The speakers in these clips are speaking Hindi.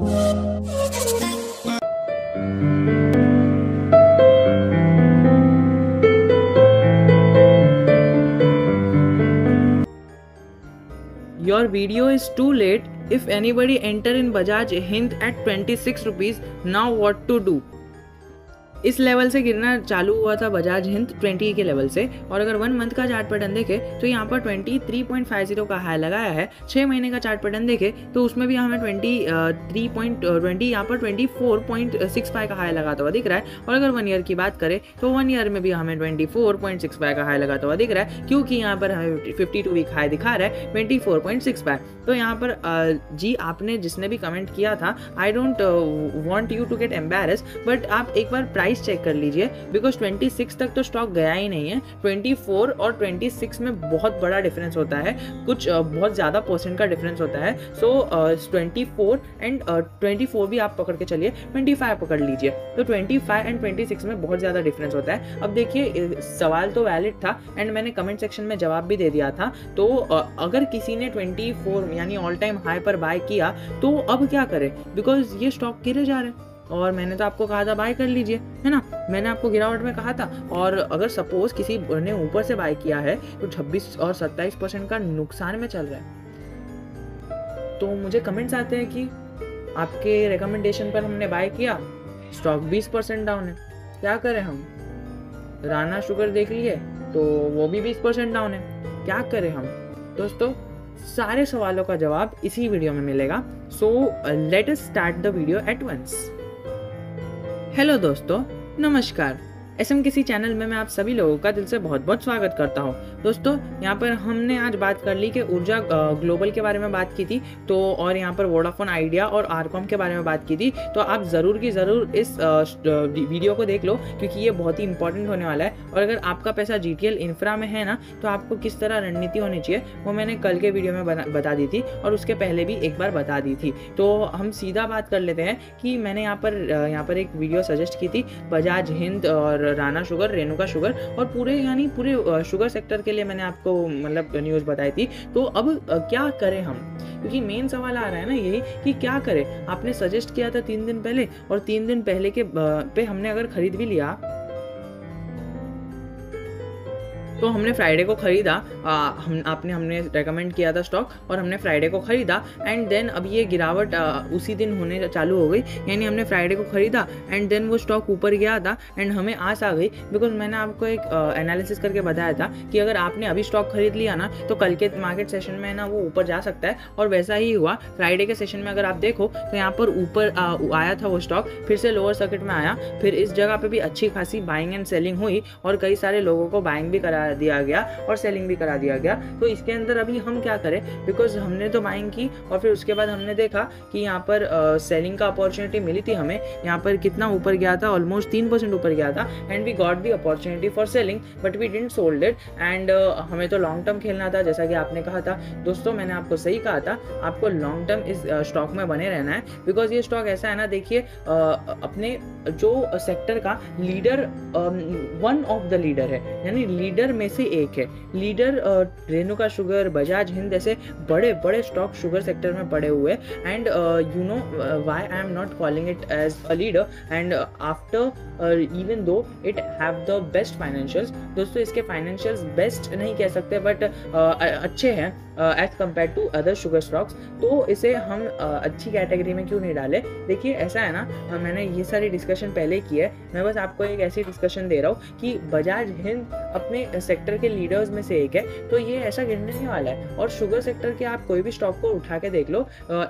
Your video is too late. If anybody enter in Bajaj Hind at 26 rupees, now what to do? इस लेवल से गिरना चालू हुआ था बजाज हिंद 20 के लेवल से, और अगर 1 मंथ का चार्ट पैटर्न देखे तो यहाँ पर 23.50 का हाई लगाया है। 6 महीने का चार्ट पैटर्न देखे तो उसमें भी हमें 23.20 यहाँ पर 24.65 का हाई लगाता हुआ दिख रहा है। और अगर 1 ईयर की बात करें तो 1 ईयर में भी हमें 24.65 का हाई लगाता हुआ दिख रहा है, क्योंकि यहाँ पर हमें 52 वीक हाई दिखा रहा है 24.65। तो यहाँ पर जी आपने जिसने भी कमेंट किया था, I don't want you to get embarrass, but आप एक बार प्राइस चेक कर लीजिए, बिकॉज 26 तक तो स्टॉक गया ही नहीं है। 24 और 26 में बहुत बड़ा डिफरेंस होता है, कुछ बहुत ज़्यादा परसेंट का डिफरेंस होता है। सो 24 एंड 24 भी आप पकड़ के चलिए, 25 पकड़ लीजिए, तो 25 एंड 26 में बहुत ज़्यादा डिफरेंस होता है। अब देखिए सवाल तो वैलिड था एंड मैंने कमेंट सेक्शन में जवाब भी दे दिया था। तो अगर किसी ने 24 यानी ऑल टाइम हाई पर बाय किया तो अब क्या करें, बिकॉज ये स्टॉक गिरे जा रहे हैं और मैंने तो आपको कहा था बाय कर लीजिए, है ना, मैंने आपको गिरावट में कहा था। और अगर सपोज किसी ने ऊपर से बाय किया है तो 26 और 27% का नुकसान में चल रहा है, तो मुझे कमेंट्स आते हैं कि आपके रिकमेंडेशन पर हमने बाय किया, स्टॉक 20% डाउन है, क्या करें हम। राणा शुगर देख लिए तो वो भी 20% डाउन है, क्या करें हम। दोस्तों सारे सवालों का जवाब इसी वीडियो में मिलेगा, so let us start the video at once. Hello दोस्तों, नमस्कार। SMKC चैनल में मैं आप सभी लोगों का दिल से बहुत बहुत स्वागत करता हूं। दोस्तों यहाँ पर हमने आज बात कर ली कि ऊर्जा ग्लोबल के बारे में बात की थी, तो और यहाँ पर वोडाफोन आइडिया और आरकॉम के बारे में बात की थी। तो आप ज़रूर की ज़रूर इस वीडियो को देख लो, क्योंकि ये बहुत ही इंपॉर्टेंट होने वाला है। और अगर आपका पैसा GTL इंफ्रा में है ना, तो आपको किस तरह रणनीति होनी चाहिए वो मैंने कल के वीडियो में बता दी थी, और उसके पहले भी एक बार बता दी थी। तो हम सीधा बात कर लेते हैं कि मैंने यहाँ पर एक वीडियो सजेस्ट की थी बजाज हिंद और राणा शुगर, रेणुका शुगर और पूरे शुगर सेक्टर के लिए मैंने आपको मतलब न्यूज़ बताई थी। तो अब क्या करें हम, क्योंकि मेन सवाल आ रहा है ना यही कि क्या करें। आपने सजेस्ट किया था 3 दिन पहले, और 3 दिन पहले के पे हमने अगर खरीद भी लिया तो हमने फ्राइडे को खरीदा, हमने रेकमेंड किया था स्टॉक और हमने फ्राइडे को खरीदा, एंड देन अब ये गिरावट उसी दिन होने चालू हो गई। यानी हमने फ्राइडे को खरीदा एंड देन वो स्टॉक ऊपर गया था एंड हमें आस आ गई, बिकॉज मैंने आपको एक एनालिसिस करके बताया था कि अगर आपने अभी स्टॉक खरीद लिया ना तो कल के मार्केट सेशन में ना वो ऊपर जा सकता है, और वैसा ही हुआ। फ्राइडे के सेशन में अगर आप देखो तो यहाँ पर ऊपर आया था वो स्टॉक, फिर से लोअर सर्किट में आया, फिर इस जगह पे भी अच्छी खासी बाइंग एंड सेलिंग हुई और कई सारे लोगों को बाइंग भी करा दिया गया और सेलिंग भी करा दिया गया। तो इसके अंदर अभी हम क्या करें, बिकॉज हमने तो बाइंग की और फिर उसके बाद हमने देखा कि यहाँ पर सेलिंग का अपॉर्चुनिटी मिली थी हमें। यहाँ पर कितना ऊपर गया था, ऑलमोस्ट 3% ऊपर गया था, and we got the opportunity for selling, but we didn't sold it. And हमें तो लॉन्ग टर्म खेलना था, जैसा कि आपने कहा था। दोस्तों मैंने आपको सही कहा था, आपको लॉन्ग टर्म इस स्टॉक में बने रहना है, बिकॉज ये स्टॉक ऐसा है ना, देखिए अपने जो सेक्टर का leader one of the leader है, यानी लीडर में से एक है। लीडर रेणुका शुगर, बजाज हिंद ऐसे बड़े बड़े स्टॉक शुगर सेक्टर में पड़े हुए, and you know why I am not calling it as a leader, and after even though it have the best financials. दोस्तों इसके फाइनेंशियल्स बेस्ट नहीं कह सकते, बट अच्छे हैं as compare to other sugar stocks. तो इसे हम अच्छी कैटेगरी में क्यों नहीं डाले। देखिए ऐसा है ना, मैंने ये सारी डिस्कशन पहले की है, मैं बस आपको एक ऐसी डिस्कशन दे रहा हूँ कि बजाज हिंद अपने सेक्टर के लीडर्स में से एक है, तो ये ऐसा गिरने नहीं वाला है। और शुगर सेक्टर के आप कोई भी स्टॉक को उठा के देख लो,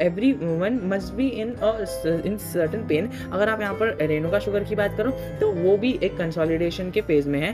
every one must be in certain pain. अगर आप यहाँ पर रेणुका शुगर की बात करो तो वो भी एक कंसोलिडेशन के फेज में है।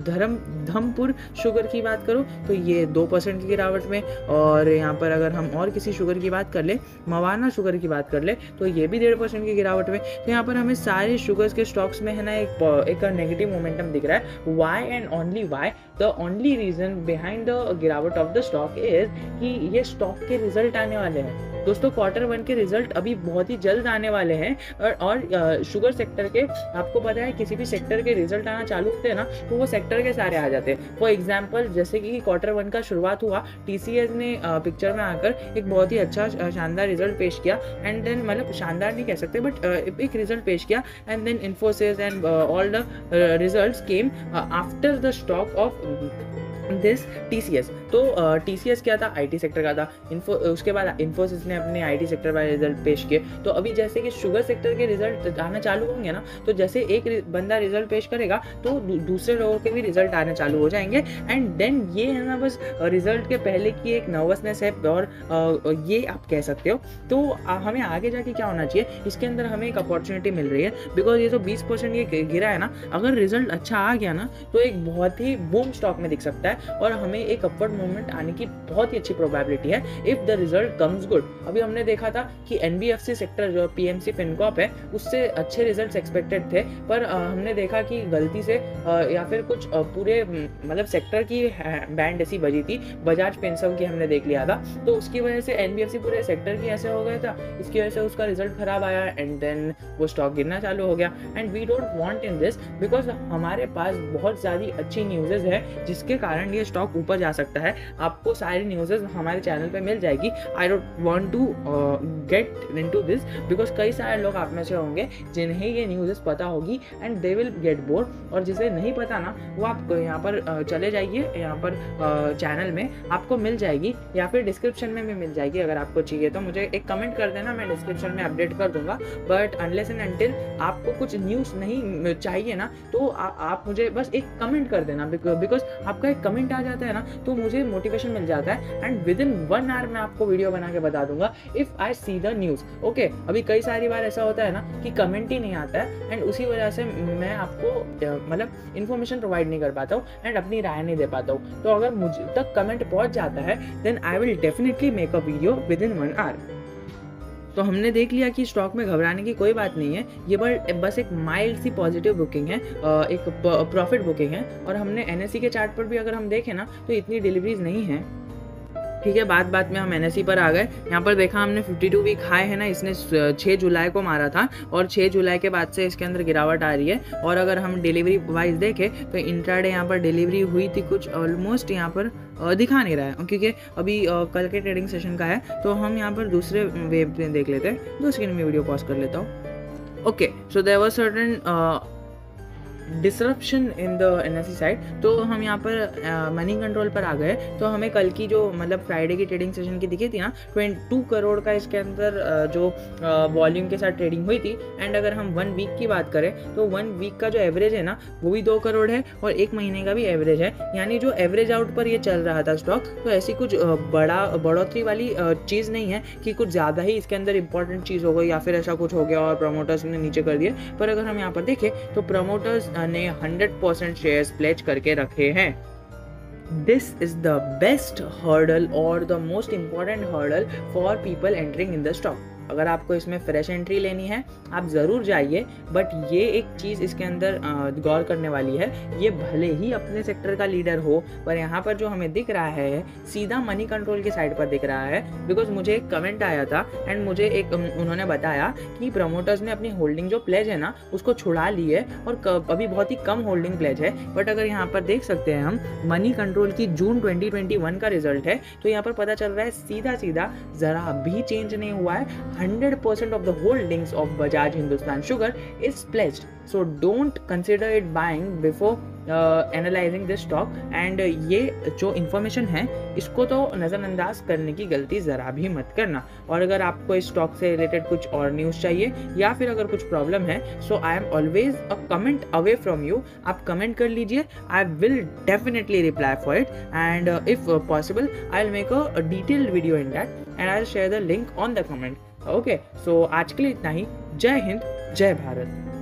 धर्मपुर शुगर की बात करो तो ये 2% की गिरावट में, और यहाँ पर अगर हम और किसी शुगर की बात कर ले, मवाना शुगर की बात कर ले, तो ये भी 1.5% की गिरावट में। तो यहाँ पर हमें सारे शुगर्स के स्टॉक्स में है ना एक नेगेटिव मोमेंटम दिख रहा है। Why and only why, the only reason behind the गिरावट ऑफ द स्टॉक इज कि ये स्टॉक के रिजल्ट आने वाले हैं। दोस्तों क्वार्टर 1 के रिजल्ट अभी बहुत ही जल्द आने वाले हैं और शुगर सेक्टर के आपको पता है किसी भी सेक्टर के रिजल्ट आना चालू होते हैं ना तो वो सेक्टर के सारे आ जाते हैं। फॉर एग्जांपल जैसे कि क्वार्टर 1 का शुरुआत हुआ, टीसीएस ने पिक्चर में आकर एक बहुत ही अच्छा शानदार रिजल्ट पेश किया एंड देन मतलब शानदार नहीं कह सकते बट एक रिजल्ट पेश किया and then Infosys and all the results came after the stock of this TCS. तो टीसीएस क्या था, आईटी सेक्टर का था। उसके बाद इन्फोसिस ने अपने आईटी सेक्टर वाले रिजल्ट पेश किए। तो अभी जैसे कि शुगर सेक्टर के रिजल्ट आना चालू होंगे ना, तो जैसे एक बंदा रिजल्ट पेश करेगा तो दूसरे लोगों के भी रिजल्ट आने चालू हो जाएंगे एंड देन ये है ना बस रिजल्ट के पहले की एक नर्वसनेस है और ये आप कह सकते हो। तो हमें आगे जाके क्या होना चाहिए, इसके अंदर हमें एक अपॉर्चुनिटी मिल रही है बिकॉज ये जो 20% ये गिरा है ना, अगर रिजल्ट अच्छा आ गया ना तो एक बहुत ही बूम स्टॉक में दिख सकता है और हमें एक अपवर्ड मूवमेंट आने की बहुत ही अच्छी प्रोबेबिलिटी है if the result comes good. अभी हमने देखा था कि एनबीएफसी सेक्टर जो पीएमसी फिनकॉर्प है उससे अच्छे रिजल्ट्स एक्सपेक्टेड थे, पर हमने देखा कि गलती से या फिर कुछ पूरे मतलब सेक्टर की बैंड ऐसी बजी थी, बजाज फिनसर्व की हमने देख लिया था, तो उसकी वजह से एनबीएफसी पूरे सेक्टर की ऐसे हो गया था, इसकी वजह से उसका रिजल्ट खराब आया एंड देन वो स्टॉक गिरना चालू हो गया and we don't want in this because हमारे पास बहुत सारी अच्छी न्यूज़ेज है जिसके कारण ये स्टॉक ऊपर जा सकता है। आपको सारी न्यूज़ेज हमारे चैनल पे मिल जाएगी। I don't want to get into this because कई सारे लोग आप में से होंगे जिन्हें ये न्यूज़ेज पता होगी and they will get bored, और जिसे नहीं पता ना वो आप यहाँ पर चले जाइए, यहाँ पर चैनल में आपको मिल जाएगी या फिर डिस्क्रिप्शन में भी मिल जाएगी। अगर आपको चाहिए तो मुझे एक कमेंट कर देना, मैं डिस्क्रिप्शन में अपडेट कर दूंगा। बट अनलेस एंड अनटिल आपको कुछ न्यूज़ नहीं चाहिए ना तो आप मुझे बस एक कमेंट कर देना बिकॉज आपका एक कमेंट आ जाता है ना तो मुझे मोटिवेशन मिल जाता है एंड विद इन 1 आवर मैं आपको वीडियो बना के बता दूंगा if I see the news. Okay, अभी कई सारी बार ऐसा होता है ना कि कमेंट ही नहीं आता है एंड उसी वजह से मैं आपको मतलब इन्फॉर्मेशन प्रोवाइड नहीं कर पाता हूँ एंड अपनी राय नहीं दे पाता हूँ। तो अगर मुझ तक कमेंट पहुँच जाता है then I will definitely make a video within 1 hour. तो हमने देख लिया कि स्टॉक में घबराने की कोई बात नहीं है, ये बस एक माइल्ड सी पॉजिटिव बुकिंग है, एक प्रॉफिट बुकिंग है। और हमने एनएससी के चार्ट पर भी अगर हम देखें ना तो इतनी डिलीवरीज नहीं है। ठीक है, बात में हम एनएससी पर आ गए। यहाँ पर देखा हमने 52 वीक हाई है ना, इसने 6 जुलाई को मारा था और 6 जुलाई के बाद से इसके अंदर गिरावट आ रही है। और अगर हम डिलीवरी वाइज देखें तो इंट्राडे यहाँ पर डिलीवरी हुई थी कुछ ऑलमोस्ट यहाँ पर दिखा नहीं रहा है क्योंकि अभी कल के ट्रेडिंग सेशन का है। तो हम यहाँ पर दूसरे वेब में देख लेते हैं, 2 सेकंड में वीडियो पॉज कर लेता हूँ। Okay, so there was certain disruption in the NSC side. तो हम यहाँ पर मनी कंट्रोल पर आ गए। तो हमें कल की जो मतलब फ्राइडे की ट्रेडिंग सेशन की दिखी थी ना, 22 करोड़ का इसके अंदर जो वॉल्यूम के साथ ट्रेडिंग हुई थी। एंड अगर हम 1 वीक की बात करें तो 1 वीक का जो एवरेज है ना वो भी 2 करोड़ है और 1 महीने का भी एवरेज है, यानी जो एवरेज आउट पर ये चल रहा था स्टॉक। तो ऐसी कुछ बढ़ोतरी वाली चीज़ नहीं है कि कुछ ज़्यादा ही इसके अंदर इंपॉर्टेंट चीज़ हो गई या फिर ऐसा कुछ हो गया और प्रमोटर्स ने नीचे कर दिए। पर अगर हम यहाँ पर देखें तो प्रमोटर्स ने 100% शेयर्स प्लेज करके रखे हैं। This is the best hurdle or the most important hurdle for people entering in the stock। अगर आपको इसमें फ्रेश एंट्री लेनी है आप ज़रूर जाइए, बट ये एक चीज़ इसके अंदर गौर करने वाली है, ये भले ही अपने सेक्टर का लीडर हो पर यहाँ पर जो हमें दिख रहा है सीधा मनी कंट्रोल की साइड पर दिख रहा है। बिकॉज मुझे एक कमेंट आया था एंड मुझे एक उन्होंने बताया कि प्रमोटर्स ने अपनी होल्डिंग जो प्लेज है ना उसको छुड़ा ली है और अभी बहुत ही कम होल्डिंग प्लेज है। बट अगर यहाँ पर देख सकते हैं हम मनी कंट्रोल की जून 2021 का रिजल्ट है, तो यहाँ पर पता चल रहा है सीधा ज़रा भी चेंज नहीं हुआ है। 100% of the holdings of Bajaj Hindustan Sugar is pledged, so don't consider it buying before analysing this stock. And ये जो इन्फॉर्मेशन है इसको तो नज़रअंदाज करने की गलती ज़रा भी मत करना। और अगर आपको इस स्टॉक से रिलेटेड कुछ और न्यूज़ चाहिए या फिर अगर कुछ प्रॉब्लम है, so I am always a comment away from you. आप कमेंट कर लीजिए, I will definitely reply for it and if possible I will make a detailed video in that and I will share the link on the comment. Okay, so आज के लिए इतना ही। जय हिंद, जय भारत।